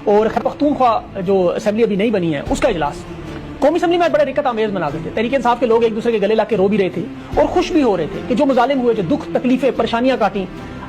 اور خیبر پختونخوا جو اسمبلی ابھی نہیں بنی ہے اس کا اجلاس قومی اسمبلی میں بڑے رکت آمیز مناظر تھے. تحریک انصاف کے لوگ ایک دوسرے کے گلے لا کے رو بھی رہے تھے اور خوش بھی ہو رہے تھے کہ جو مظالم ہوئے, جو دکھ تکلیفیں پریشانیاں کاٹیں,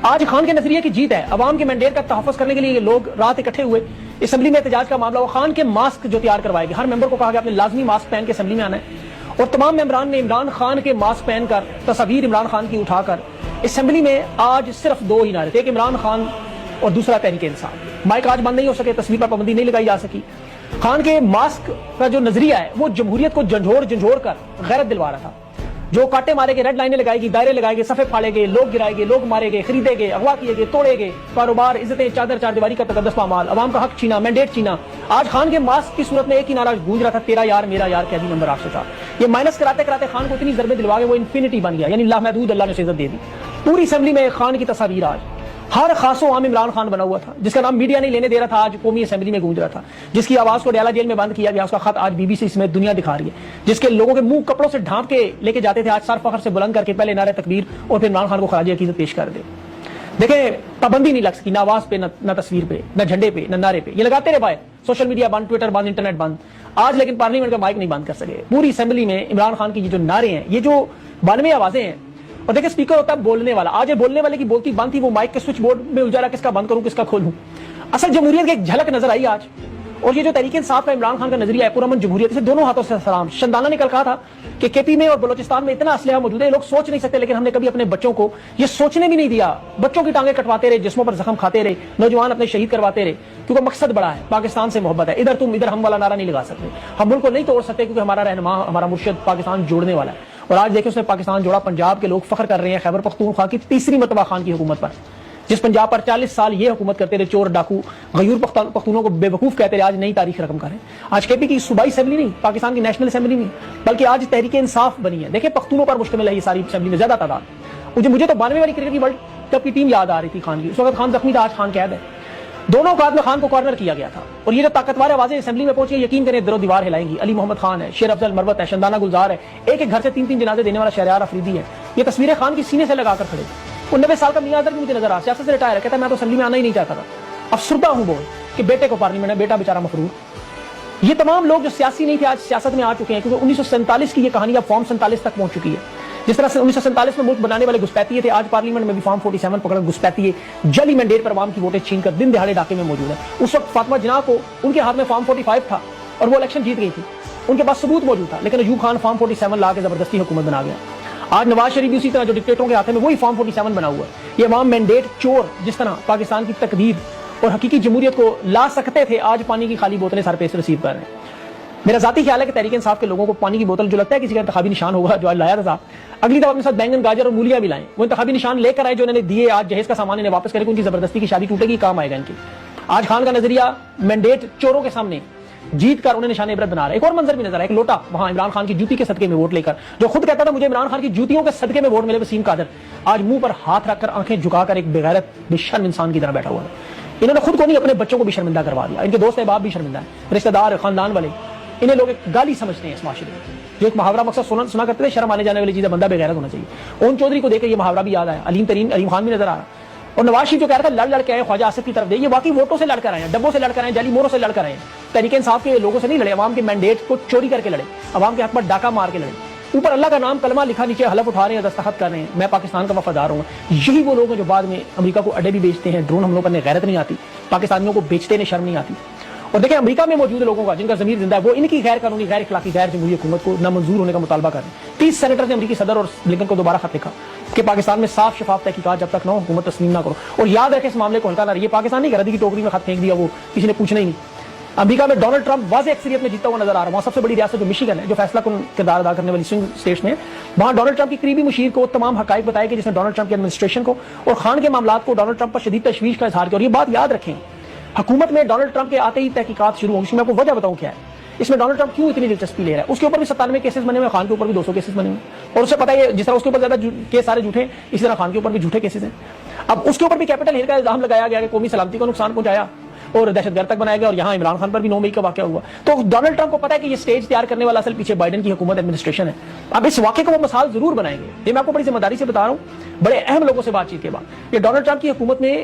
آج خان کے نظریے کی جیت ہے. عوام کے مینڈیٹ کا تحفظ کرنے کے لیے یہ لوگ رات اکٹھے ہوئے, اسمبلی میں احتجاج کا معاملہ ہوا. خان کے ماسک جو تیار کروائے گئے, ہر ممبر کو کہا گیا آپ نے لازمی ماسک پہن کے اسمبلی میں آنا ہے, اور تمام ممبران نے عمران خان کے ماسک پہن کر تصاویر عمران خان کی اٹھا کر اسمبلی میں آج صرف دو ہی نعرے تھے, ایک عمران خان اور دوسرا تحریک انصاف. مائک آج بند نہیں ہو سکے, تصویر پر پابندی نہیں لگائی جا سکی. خان کے ماسک کا جو نظریہ ہے وہ جمہوریت کو جھنجھوڑ کر غیرت دلوا رہا تھا. جو کاٹے مارے گئے, ریڈ لائنیں لگائے گی, دائرے لگائے گئے, صفحے پھاڑے گئے, لوگ گرائے گئے, لوگ مارے گئے, خریدے گئے, اغوا کیے گئے, توڑے گئے, کاروبار, عزتیں, چادر چار دیواری کا تقدس پامال, عوام کا حق چھینا, مینڈیٹ چھینا. آج خان کے ماسک کی صورت میں ایک ہی نعرہ گونج رہا تھا, تیرا یار میرا یار قیدی نمبر 804. یہ مائنس کراتے کراتے خان کو اتنی ضربیں دلوا کے وہ انفینٹی بن گیا, یعنی لامحدود اللہ نے عزت دے دی. پوری اسمبلی میں خان کی تصاویر, آج ہر خاص و عام عمران خان بنا ہوا تھا, جس کا نام میڈیا نہیں لینے دے رہا تھا, آج قومی اسمبلی میں گونج رہا تھا. جس کی آواز کو ڈیالہ جیل میں بند کیا گیا, اس کا خط آج BBC سمیت دنیا دکھا رہی ہے. جس کے لوگوں کے منہ کپڑوں سے ڈھانپ کے لے کے جاتے تھے, آج سر فخر سے بلند کر کے پہلے نعرہ تکبیر اور پھر عمران خان کو خراج عقیدت پیش کر دے. دیکھیں پابندی نہیں لگ سکی, نہ آواز پہ, نہ تصویر پہ, نہ جھنڈے پہ, نہ نعرے پہ. یہ لگاتے رہے بھائی, سوشل میڈیا بند, ٹویٹر بند, انٹرنیٹ بند. آج لیکن پارلیمنٹ کا مائک نہیں بند کر سکے. پوری اسمبلی میں عمران خان کی یہ جو نعرے ہیں, یہ جو 92 آوازیں ہیں, اور دیکھیں اسپیکر ہوتا ہے بولنے والا, آج یہ بولنے والے کی بولتی بند تھی, وہ مائک کے سوئچ بورڈ میں الجھا رہا, کس کا بند کروں کس کا کھولوں. اصل جمہوریت کی ایک جھلک نظر آئی آج. اور یہ جو تحریک انصاف کا عمران خان کا نظریہ ہے پرامن جمہوریت, اسے دونوں ہاتھوں سے سلام. شندانہ نے کل کہا تھا کہ KP میں اور بلوچستان میں اتنا اسلحہ موجود ہے, لوگ سوچ نہیں سکتے, لیکن ہم نے کبھی اپنے بچوں کو یہ سوچنے بھی نہیں دیا. بچوں کی ٹانگیں کٹواتے رہے, جسموں پر زخم کھاتے رہے, نوجوان اپنے شہید کرواتے رہے, کیونکہ مقصد بڑا ہے, پاکستان سے محبت ہے. ادھر تم ادھر ہم والا نعرہ نہیں لگا سکتے, ہم ملک کو نہیں توڑ سکتے, کیونکہ ہمارا رہنما, ہمارا مرشد پاکستان جوڑنے والا ہے. اور آج دیکھیں اس نے پاکستان جوڑا. پنجاب کے لوگ فخر کر رہے ہیں خیبر پختونخوا کی تیسری مرتبہ خان کی حکومت پر. جس پنجاب پر 40 سال یہ حکومت کرتے رہے چور ڈاکو, غیور پختونوں کو بے وقوف کہتے رہے, آج نئی تاریخ رقم کریں. آج KP کی صوبائی اسمبلی نہیں, پاکستان کی نیشنل اسمبلی نہیں, بلکہ آج تحریک انصاف بنی ہے. دیکھیں پختونوں پر مشتمل ہے یہ ساری اسمبلی میں زیادہ تعداد. مجھے تو 92 والی کرکٹ کی ورلڈ کپ کی ٹیم یاد آ رہی تھی خان کی. اس وقت خان زخمی تھا, آج خان قید ہے. دونوں اوقات میں خان کو کارنر کیا گیا تھا. اور یہ جو طاقتور آوازیں اسمبلی میں پہنچی, یقین کریں در و دیوار ہلائیں گی. علی محمد خان ہے, شیر افضل مروت ہے, شندانہ گلزار ہے, ایک ایک گھر سے 3 جنازے دینے والا شہریار افریدی ہے. یہ تصویریں خان کی سینے سے لگا کر کھڑے. وہ 90 سال کا میاں اظہر بھی مجھے نظر آ, سیاست سے ریٹائر ہے, کہتا ہے میں تو اسمبلی میں آنا ہی نہیں چاہتا تھا, افسردہ ہوں بول کہ بیٹے کو پارلیمنٹ ہے, بیٹا بیچارہ مفرور. یہ تمام لوگ جو سیاسی نہیں تھے آج سیاست میں آ چکے ہیں, کیونکہ 1947 کی یہ کہانی اب فارم 47 تک پہنچ چکی ہے. جس طرح سے 1947 میں ملک بنانے والے گھسپیٹیے تھے, آج پارلیمنٹ میں بھی فارم 47 پکڑ کر گھسپیٹیے جعلی مینڈیٹ پر عوام کی ووٹیں چھین کر دن دہاڑے ڈاکے میں موجود ہے. اس وقت فاطمہ جناح کو ان کے ہاتھ میں فارم 45 تھا اور وہ الیکشن جیت گئی تھی, ان کے پاس ثبوت موجود تھا, لیکن ایوب خان فارم 47 لا کے زبردستی حکومت بنا گیا. آج نواز شریف بھی اسی طرح جو ڈکٹیٹروں کے ہاتھ میں وہی فارم 47 بنا ہوا ہے. یہ عوام مینڈیٹ چور جس طرح پاکستان کی تقدیر اور حقیقی جمہوریت کو لا سکتے تھے, آج پانی کی خالی بوتلیں سر پہ سے رسیو کر رہے ہیں. میرا ذاتی خیال ہے کہ تحریک انصاف کے لوگوں کو پانی کی بوتل جو لگتا ہے کسی کا انتخابی نشان ہوگا, جو آج لایا تھا, اگلی دفعہ اپنے ساتھ بینگن, گاجر اور مولیاں بھی لائیں. وہ انتخابی نشان لے کر آئے جو انہوں نے دیے, آج جہیز کا سامان انہیں واپس کرے, ان کی زبردستی کی شادی ٹوٹے گی, کام آئے گا ان کی. آج خان کا نظریہ مینڈیٹ چوروں کے سامنے جیت کر انہیں نشان عبرت بنا رہا ہے. ایک اور منظر بھی نظر آیا, ایک لوٹا وہاں عمران خان کی جوتی کے صدقے میں ووٹ لے کر, جو خود کہتا تھا مجھے عمران خان کی جوتیوں کے صدقے میں ووٹ ملے, وسیم قادر آج منہ پر ہاتھ رکھ کر آنکھیں جھکا کر ایک بغیرت بے شرم انسان کی طرح بیٹھا ہوا ہے. انہوں نے خود کو نہیں اپنے بچوں کو بھی شرمندہ کروا دیا, ان کے دوست احباب بھی شرمندہ ہیں, رشتہ دار, خاندان والے, انہیں لوگ ایک گالی سمجھتے ہیں اس معاشرے میں. جو ایک محاورہ مقصد سنا کرتے تھے, شرم آنے جانے والی چیز ہے, بندہ بے غیرت ہونا چاہیے. اون چودھری کو دیکھ کے یہ محاورہ بھی یاد آیا, علیم خان بھی نظر آ رہا, اور نواز شریف جو کہہ رہا تھا لڑ کے آئے خواجہ آصف کی طرف دے, یہ واقعی ووٹوں سے لڑ کر آئے ہیں, ڈبوں سے لڑ کر آئے ہیں, جعلی موروں سے لڑ کر آئے ہیں. تحریک انصاف کے لوگوں سے نہیں لڑے, عوام کے مینڈیٹ کو چوری کر کے لڑے, عوام کے حق پر ڈاکہ مار کے لڑے, اوپر اللہ کا نام کلمہ لکھا, نیچے حلف اٹھا رہے ہیں, دستخط کر رہے ہیں, میں پاکستان کا وفادار ہوں. یہی وہ لوگ ہیں جو بعد میں امریکہ کو اڈے بھی بیچتے ہیں, ڈرون حملوں پر غیرت نہیں آتی, پاکستانیوں کو بیچتے ہیں شرم نہیں آتی. اور دیکھیں امریکہ میں موجود لوگوں کا جن کا ضمیر زندہ ہے, وہ ان کی غیر قانونی, غیر اخلاقی, غیر جمہوری حکومت کو نامنظور ہونے کا مطالبہ کر رہے ہیں. 30 سینیٹر نے امریکی صدر اور بلنکن کو دوبارہ خط لکھا کہ پاکستان میں صاف شفاف تحقیقات جب تک نہ ہو حکومت تسلیم نہ کرو. اور یاد رکھیں اس معاملے کو ہلکا نہ رہیے, پاکستان نہیں ردی کی ٹوکری میں خط پھینک دیا, وہ کسی نے پوچھنا ہی نہیں. امریکہ میں ڈونلڈ ٹرمپ واضح اکثریت میں جیتا ہوا نظر آ رہا ہے. وہاں سب سے بڑی ریاست جو مشیگن ہے, جو فیصلہ کن کردار ادا کرنے والی سوئنگ اسٹیٹس میں, وہاں ڈونلڈ ٹرمپ کی قریبی مشیر کو تمام حقائق بتائے کہ جس نے ڈونلڈ ٹرمپ کی ایڈمنسٹریشن کو اور خان کے معاملات کو ڈونلڈ ٹرمپ پر شدید تشویش کا اظہار کیا. اور یہ بات یاد رکھیں, حکومت میں ڈونلڈ ٹرمپ کے آتے ہی تحقیقات شروع ہوں. اس میں آپ کو وجہ بتاؤں کیا ہے, اس میں ڈونلڈ ٹرمپ کیوں اتنی دلچسپی لے رہا ہے. اس کے اوپر بھی 97 کیسز بنے ہوئے, خان کے اوپر بھی 200 کیسز بنے ہوئے, اور اسے پتا ہے جس طرح اس کے اوپر زیادہ کیس سارے جھوٹے ہیں, اسی طرح خان کے اوپر بھی جھوٹے کیسز ہیں. اب اس کے اوپر بھی کیپٹل ہل کا الزام لگایا گیا کہ قومی سلامتی کو نقصان پہنچایا اور دہشت گرد تک بنایا گیا, اور یہاں عمران خان پر بھی 9 مئی کا واقعہ ہوا. تو ڈونلڈ ٹرمپ کو پتا ہے کہ یہ سٹیج تیار کرنے والا اصل پیچھے بائیڈن کی حکومت ایڈمنسٹریشن ہے. اب اس واقعے کو وہ مثال ضرور بنائیں گے, یہ میں آپ کو بڑی ذمہ داری سے بتا رہا ہوں, بڑے اہم لوگوں سے بات چیت کے بعد. یہ ڈونلڈ ٹرمپ کی حکومت میں